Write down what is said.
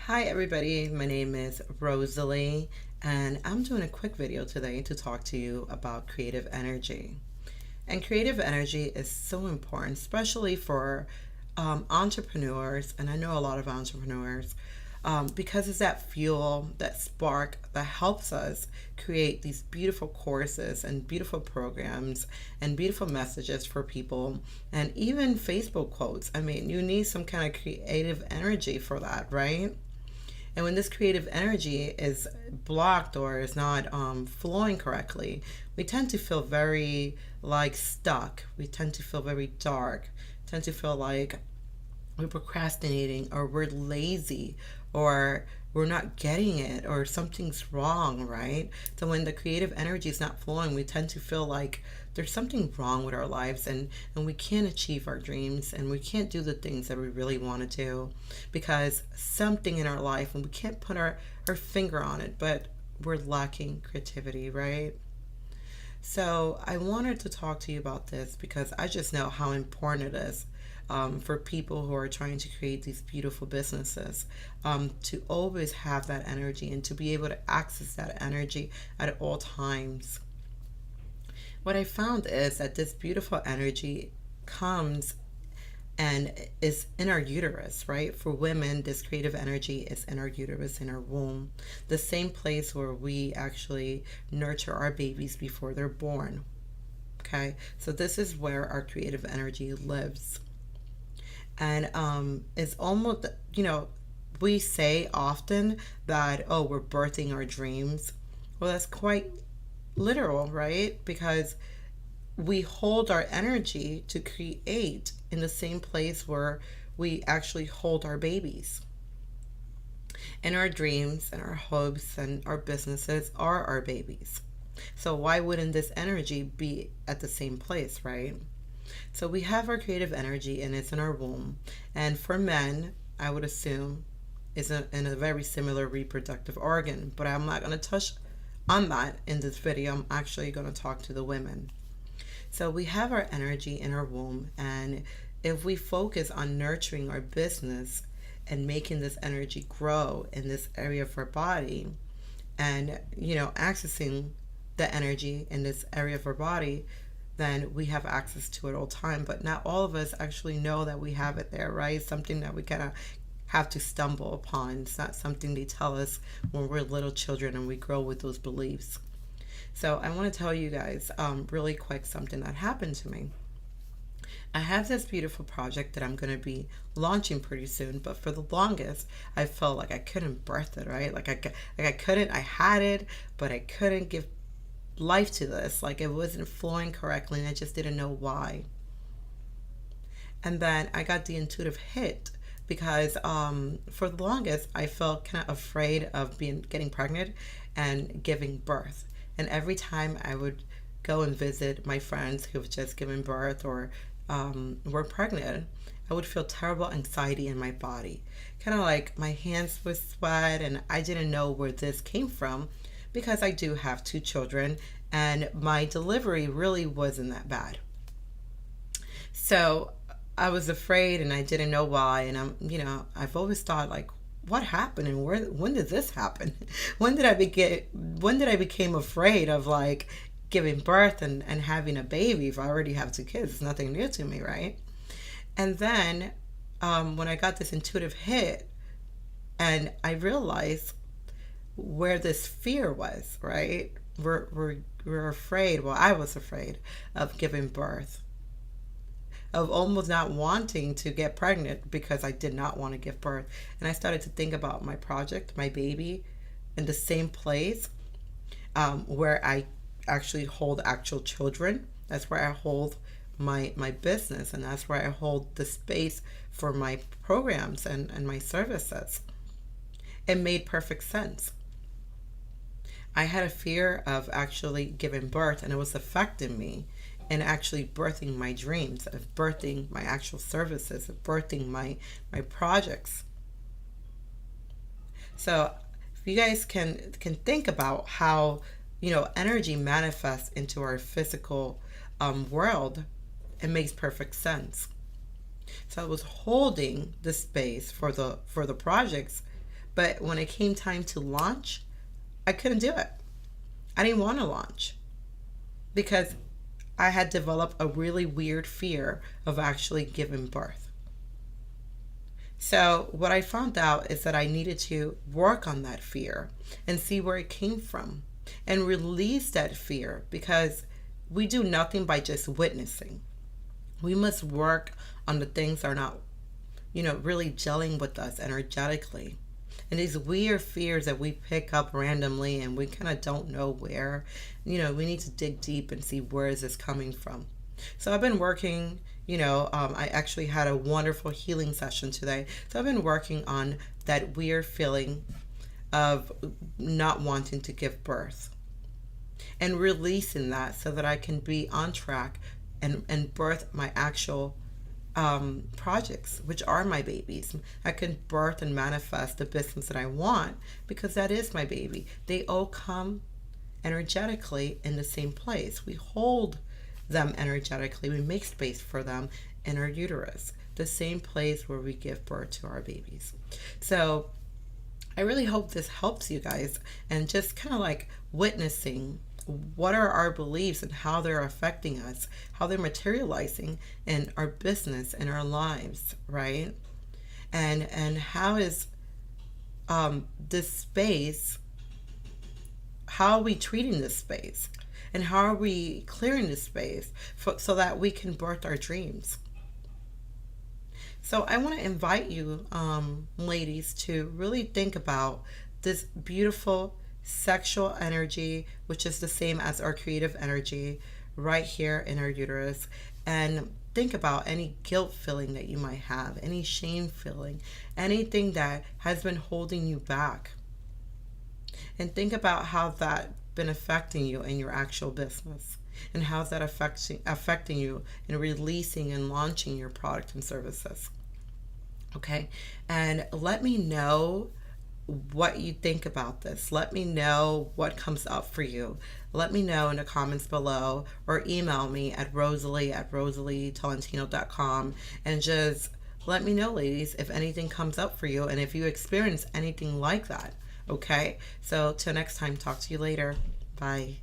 Hi everybody, my name is Rosalie and I'm doing a quick video today to talk to you about creative energy. And creative energy is so important, especially for entrepreneurs, and I know a lot of entrepreneurs, because it's that fuel, that spark that helps us create these beautiful courses and beautiful programs and beautiful messages for people, and even Facebook quotes. I mean, you need some kind of creative energy for that, right? And when this creative energy is blocked or is not flowing correctly, we tend to feel very like stuck. We tend to feel very dark, tend to feel like we're procrastinating or we're lazy or we're not getting it or something's wrong, right? So when the creative energy is not flowing, we tend to feel like there's something wrong with our lives, and we can't achieve our dreams and we can't do the things that we really want to do because something in our life, and we can't put our finger on it, but we're lacking creativity, right? So I wanted to talk to you about this because I just know how important it is for people who are trying to create these beautiful businesses, to always have that energy and to be able to access that energy at all times. What I found is that this beautiful energy comes and is in our uterus, right? For women, this creative energy is in our uterus, in our womb, the same place where we actually nurture our babies before they're born. Okay, so this is where our creative energy lives. And it's almost, we say often that, oh, we're birthing our dreams. Well, that's quite literal, right? Because we hold our energy to create in the same place where we actually hold our babies. And our dreams and our hopes and our businesses are our babies. So why wouldn't this energy be at the same place, right? So we have our creative energy and it's in our womb. And for men, I would assume is in a very similar reproductive organ, but I'm not going to touch on that in this video. I'm actually going to talk to the women. So we have our energy in our womb, and if we focus on nurturing our business and making this energy grow in this area of our body, and accessing the energy in this area of our body, then we have access to it all the time. But not all of us actually know that we have it there, right? It's something that we kind of have to stumble upon. It's not something they tell us when we're little children and we grow with those beliefs. So I want to tell you guys really quick something that happened to me. I have this beautiful project that I'm going to be launching pretty soon, but for the longest, I felt like I couldn't birth it, right? I had it, but I couldn't give life to this. Like it wasn't flowing correctly, and I just didn't know why. And then I got the intuitive hit because for the longest, I felt kind of afraid of getting pregnant and giving birth. And every time I would go and visit my friends who have just given birth or were pregnant, I would feel terrible anxiety in my body. Kind of like my hands would sweat, and I didn't know where this came from because I do have two children and my delivery really wasn't that bad. So I was afraid and I didn't know why. And I've always thought like, what happened and when did this happen? When did I became afraid of like giving birth and having a baby if I already have two kids? It's nothing new to me, right? And then when I got this intuitive hit and I realized where this fear was, right? We're afraid, well, I was afraid of giving birth, of almost not wanting to get pregnant because I did not want to give birth. And I started to think about my project, my baby, in the same place where I actually hold actual children. That's where I hold my business, and that's where I hold the space for my programs and my services. It made perfect sense. I had a fear of actually giving birth, and it was affecting me and actually birthing my dreams, of birthing my actual services, of birthing my projects. So if you guys can think about how energy manifests into our physical world, it makes perfect sense. So I was holding the space for the projects, But when it came time to launch, I couldn't do it. I didn't want to launch because I had developed a really weird fear of actually giving birth. So what I found out is that I needed to work on that fear and see where it came from and release that fear, because we do nothing by just witnessing. We must work on the things that are not, really gelling with us energetically. And these weird fears that we pick up randomly and we kind of don't know where, we need to dig deep and see where is this coming from. So I've been working, I actually had a wonderful healing session today. So I've been working on that weird feeling of not wanting to give birth and releasing that so that I can be on track and birth my actual projects, which are my babies. I can birth and manifest the business that I want because that is my baby. They all come energetically in the same place. We hold them energetically. We make space for them in our uterus, the same place where we give birth to our babies. So I really hope this helps you guys, and just kind of like witnessing what are our beliefs and how they're affecting us, how they're materializing in our business and our lives, right? And how is this space, how are we treating this space, and how are we clearing this space so that we can birth our dreams? So I want to invite you, ladies, to really think about this beautiful sexual energy, which is the same as our creative energy right here in our uterus, and think about any guilt feeling that you might have, any shame feeling, anything that has been holding you back, and think about how that been affecting you in your actual business, and how's that affecting you in releasing and launching your product and services. Okay, and let me know what you think about this. Let me know what comes up for you. Let me know in the comments below, or email me at rosalie@rosalietolentino.com, and just let me know, ladies, if anything comes up for you and if you experience anything like that. Okay, so till next time, talk to you later. Bye.